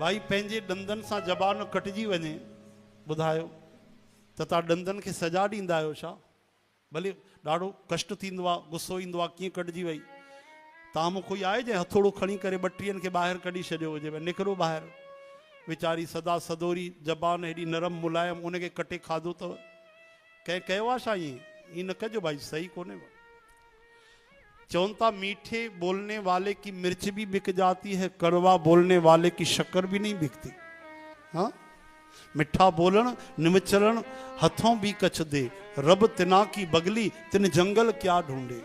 भाई पंहिंजे ॾंदनि सां ज़बान कटिजी वञे, ॿुधायो त तव्हां ॾंदनि खे सजा ॾींदा आहियो छा? भले ॾाढो कष्ट थींदो आहे, गुस्सो ईंदो आहे, कीअं कटिजी वई। तव्हां में कोई आहे जंहिं हथोड़ो खणी करे 32 खे ॿाहिरि कढी छॾियो हुजे, निकिरो ॿाहिरि। वीचारी सदा सदोरी ज़बान हेॾी नरम मुलायम, उनखे कटे खाधो अथव। कंहिं कयो आहे छा ईअं? ईअं न कजो भाई, सही कोन्हे। चवनि था मीठे बोलने वाले की मिर्च भी बिक जाती है, कड़वा बोलने वाले की शक्कर भी नहीं बिकती। हाँ, मिठा बोलन निमचलन हथों भी कछ दे, रब तिना की बगली तिन जंगल क्या ढूंढे।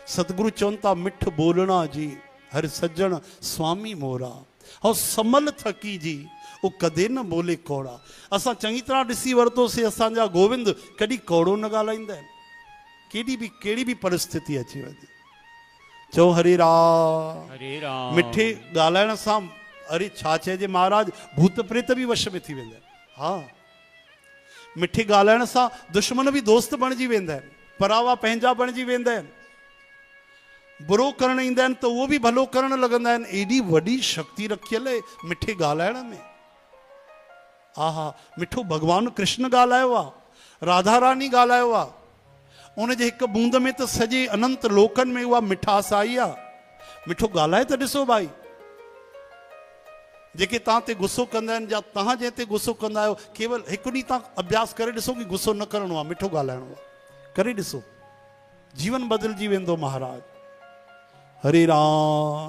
सतगुरु चवनि था मिठ बोलना जी, हर सज्जन स्वामी मोरा, और समल थकी जी वो कदे न बोले कौड़ा। असां चङी तरह ॾिसी वरितोसीं, असांजा गोविंद कॾहिं कौड़ो न ॻाल्हाईंदा आहिनि। कहिड़ी बि परिस्थिति अची वञे, चओ हरे राम हरे राम। मिठे ॻाल्हाइण सां, अरे छा चइजे महाराज, भूत प्रेत भी वश में थी वेंदा आहिनि। हा, मिठे ॻाल्हाइण सां दुश्मन भी दोस्त बणिजी वेंदा आहिनि, परावा पंहिंजा बणिजी वेंदा आहिनि। बुरो करण ईंदा आहिनि त उहो भी भलो करण लॻंदा आहिनि। एॾी वॾी शक्ति रखियल आहे मिठे ॻाल्हाइण में। आहा, मिठो भगवान कृष्ण ॻाल्हायो आहे, राधा रानी ॻाल्हायो आहे। उनजे हिकु बूंद में त सॼे अनंत लोकनि में उहा मिठास आई आहे। मिठो ॻाल्हाए त ॾिसो भाई। जेके तव्हां ते गुस्सो कंदा आहिनि या तव्हां जंहिं ते गुस्सो कंदा आहियो, केवल हिकु ॾींहुं तव्हां अभ्यास करे ॾिसो कि गुस्सो न करिणो आहे, मिठो ॻाल्हाइणो आहे। करे ॾिसो, जीवन बदिलजी वेंदो महाराज। हरे राम।